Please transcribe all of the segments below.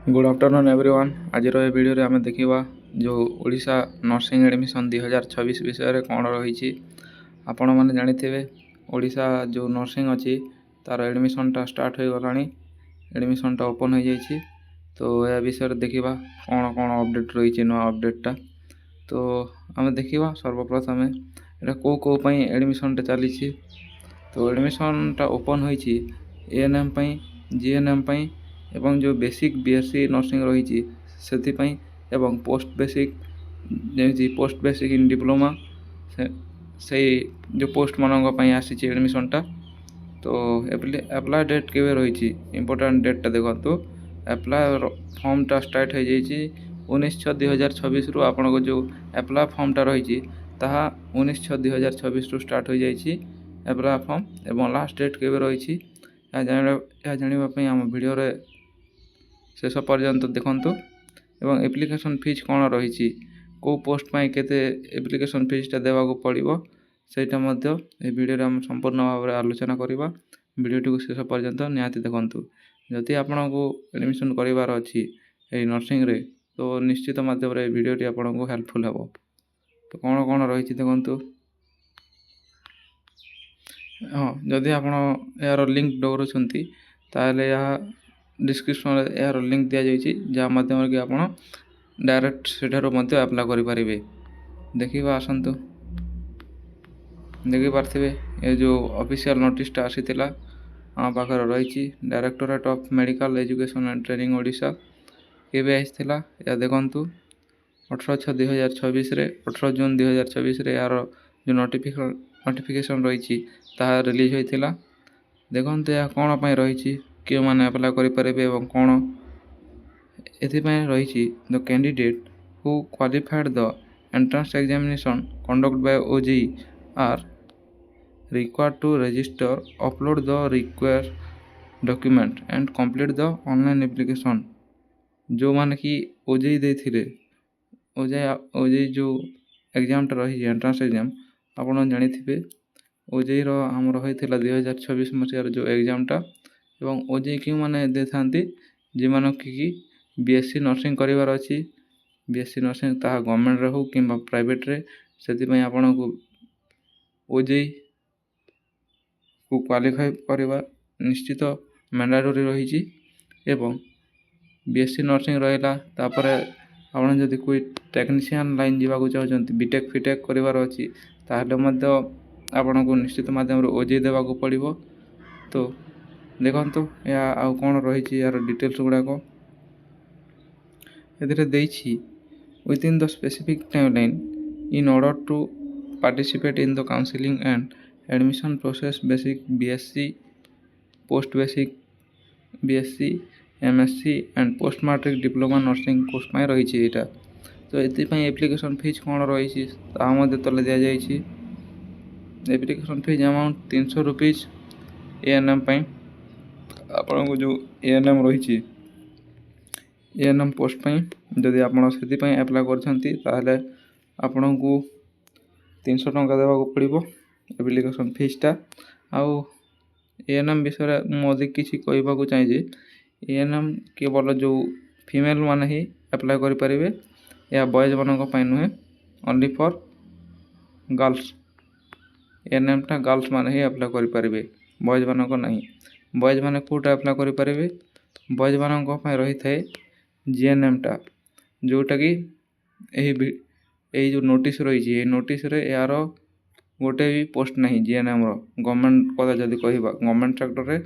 Good afternoon everyone. आज video आम देखा जो ओडिशा नर्सिंग एडमिशन 2026 विषय कौन रही आपण मैंने जानी ओडिशा जो नर्सिंग अच्छी तार एडमिशनटा स्टार्ट हो गला। एडमिशनटा ओपन हो जाइए तो यह विषय देखा कौन कौन अपडेट रही नुआ अपडेटा। तो आम देखा सर्वप्रथम यहाँ कौ एडमिशनटा चली। तो एडमिशनटा ओपन हो एएनएम जीएनएम एवं जो बेसिक बीएससी नर्सिंग रही एवं पोस्ट बेसिक इन डिप्लोमा से जो पोस्ट मानी आसी एडमिशनटा। तो एप्लाय डेट के रही इंपोर्टाट डेटा देखो। एप्लाय फॉर्मटा स्टार्ट हो जाइए 19/6/2026 रु आपण को जो एप्लाय फॉर्मटा रही 19/6/2026 रु स्टार्ट हो जाइए एप्लाय फॉर्म एवं लास्ट डेट के रही जानापी आम वीडियो शेष पर्यंत देखूँ। एवं एप्लिकेशन फीस कौन रही कौ पोस्ट केते एप्लिकेशन फीसटा देवाक पड़ो सेटा वीडियो आम संपूर्ण भाव में आलोचना करवा। वीडियोटी को शेष पर्यंत निहाती देखूँ। जदि आपन को एडमिशन करार अच्छी नर्सिंग रे तो निश्चित माध्यम वीडियोटी आपन को हेल्पफुल हे। तो कौन कौन रही देखूँ। हाँ, जदि आप यार लिंक डरुँच ताले डिस्क्रिप्शन यार लिंक दि जाइए जहाँ माध्यम कि आप डायरेक्ट सेठार अप्लाई करें। देखा आसतु देखी पारे ये जो ऑफिशियल नोटिसटा आसीला आम पाखे रही directorate of medical education and training Odisha केवे आसाला या देखूँ 18/6/2026 18 जून 2026 यार जो नोटिफिकेशन रही रिलीज होता। देखो यह कौन रही क्यों मैंने अप्लाई करें कौन एपाई रही the candidate who qualified the entrance examination conduct by O J required to register, upload the required document and complete the online application। जो माने कि ओजेई देथिले ओजेई जो एग्जाम रही एंट्रेंस एग्जाम आपन जानी थे ओजेई रो आम रही 2026 मसीहार जो एग्जामटा एवं ओजेई क्यों मैंने दे था जी मान कि बीएससी नर्सिंग करार अच्छी बीएससी नर्सिंग ता गवर्नमेंट रे हो कि प्राइवेट रे से आपन को ओजेई को क्वालिफाई करवा निश्चित मैंडेटरी रही एवं बीएससी नर्सिंग रहा। आप जदि कोई टेक्नीशियन लाइन जावाक चाहते बीटेक फिटेक करार अच्छी आपन को निश्चित माध्यम ओजेई देवाक पड़ो। तो देखो या आउ कौन रही यार डिटेल्स गुड़ाक within the specific timeline in order to participate in the counselling and admission process basic BSc post basic BSc MSc and post matric diploma nursing course रही यहाँ। तो ये एप्लिकेशन फीस कौन रही तले दि जाइए application fees amount 300 rupees ANM आपन को जो एएनएम रही एएनएम पोस्ट जदि आप अप्लाई कर आपन को 300 टंका देवाक पड़ो एप्लिकेशन फीसटा। आउ एएनएम विषय मुझे किसी कहवाक चाहिए एएनएम केवल जो फीमेल माने ही अप्लाई करें या बॉयज मानी नुहे ओनली फॉर गर्ल्स एएनएमटा गर्ल्स माने ही अप्लाई करें बॉयज मानक नहीं। बॉयज माने कोटा अप्लाई करें बॉयज मानक रही थाए जीएनएमटा जोटा कि यही जो नोटिस रही नोटिस यार गोटे भी पोस्ट नहीं जीएनएम गवर्नमेंट कथा जदि कह गवर्नमेंट सेक्टर रे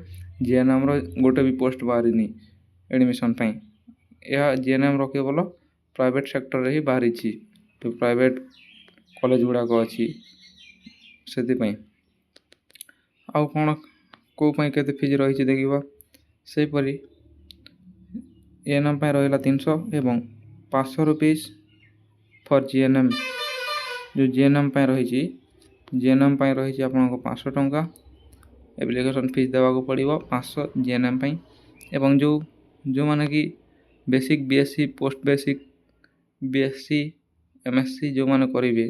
जीएनएम गोटे भी पोस्ट बाहरी एडमिशन यह जीएनएम केवल प्राइवेट सेक्टर रे ही बाहरी तो प्राइवेट कॉलेज गुड़ाक अच्छी से आउ कौन कौ केते फीज रही देखा सेपरी एएनएम रहा 300 एवं 500 रुपीज फॉर जीएनएम जो जीएनएम रही जीएनएम रही आपन को 500 टंका एप्लिकेशन फीस देवाक पड़ो 500 जीएनएम एवं जो माने कि basic BSc post basic BSc MSc जो माने करेंगे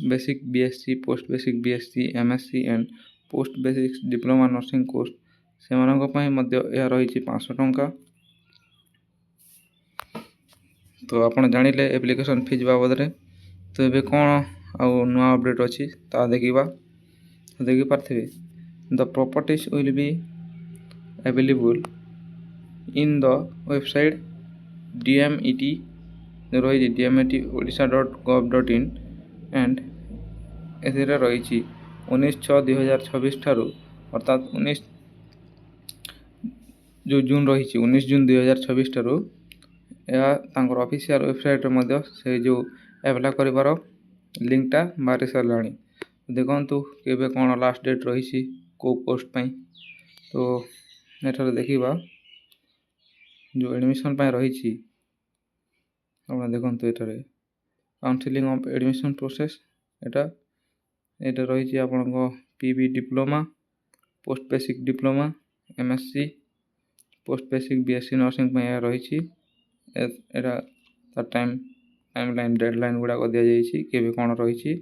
basic BSc post basic BSc MSc and post basic diploma nursing course से रही 500 टंका तो आपण जानिले एप्लिकेशन फीस बाबद। तो ये कौन आउ नुआ अपडेट अच्छी ता देखा देखी पार्थिवे। The properties will be available in the website DMET रही DMET-odisha.gov.in एंड ए रही 19/6/2026 ठारू अर्थात 19 जो जून रही 19 जून 2026 ठारू या ऑफिशियल वेबसाइट से जो एप्लाई कर लिंकटा बाहरी सारा देखु केबे कौन लास्ट डेट रही को पोस्ट पाई। तो एठार देखा जो एडमिशन रही देखते ये काउंसिलिंग ऑफ एडमिशन प्रोसेस एटा रही आपण PB diploma, post basic diploma, MSc, post basic BSc nursing रही टाइमलाइन डेडलाइन गुड़ाक दि जाइए केबे कौन रही से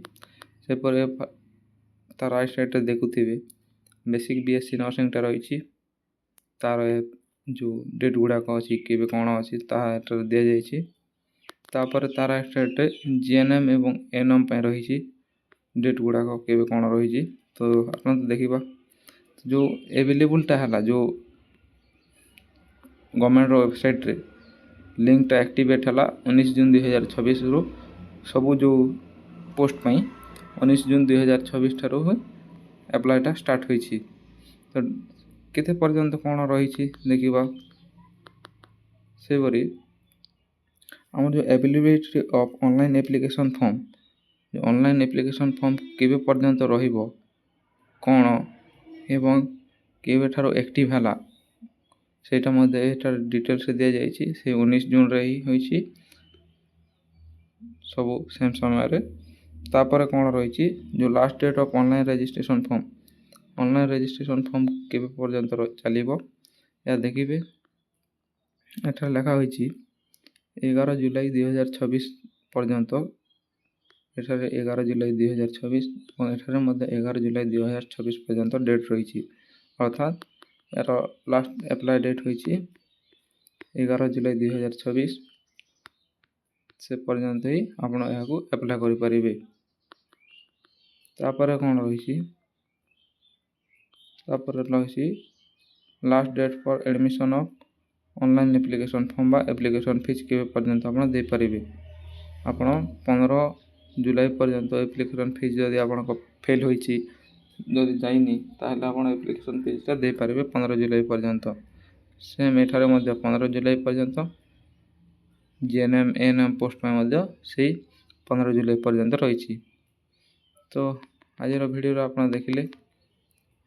तार राइट साइड देखुवे बेसिक BSc नर्सिंग रही तार जो डेट गुड़ाक अच्छी केबे कौन अच्छी दि जाइए। तापर तार राइट साइड GNM एवं NM रही डेट गुड़ाक केबे कौन रही। तो आप देखा जो एवेलेबुलटा है जो गवर्नमेंट वेबसाइट रे लिंकटा एक्टिवेट है 19 जून 2026 रु सबू जो पोस्ट पाई 19 जून 2026 ठारू एप्लाईटा स्टार्ट होइछि। तो केते पर्यंत कौन रही देखा से बरी आम जो availability of online application form जो ऑनलाइन एप्लिकेशन फॉर्म केबे पर्यंत रहिबो कौन एवं केबे ठारू एक्टिव है सेटा मध्य डिटेल्स दि जाइए से 19 जून रे ही होइछि सब सेम समय तापर कौन रही जो last date of online registration form केबे पर्यंत चलिबो या देखिए एठार लिखा होइछि 11 जुलाई 2026 पर्यंत एठार 11 जुलाई 2026 और एठार 11 जुलाई 2026 पर्यंत डेट रही अर्थात यार लास्ट एप्लाई डेट होइछि 11 जुलाई 2026 से पर्यंत ही आपण यहाँ एप्लाई करें। तापर कौन रही last date for admission of online application form बा एप्लिकेशन फीस के पर्यंत आप दे पारे। आप 15 जुलाई पर्यंत एप्लिकेशन फीस जदि आप फेल होइछि जदि जाइनी ताहले आप एप्लिकेशन फीसटा दे पारे 15 जुलाई पर्यंत। सेम एठारे 15 जुलाई पर्यंत GNM NM पोस्ट से 15 जुलाई पर्यंत रही। तो आज वीडियो आप देखिले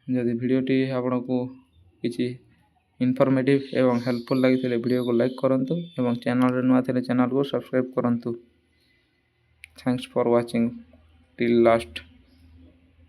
जदि वीडियोटी आपन को किसी इनफॉर्मेटिव एवं हेल्पफुल लगी वीडियो को लाइक करंतु एवं चैनल रे नुआ थे चैनल को सब्सक्राइब करंतु। Thanks for watching till last.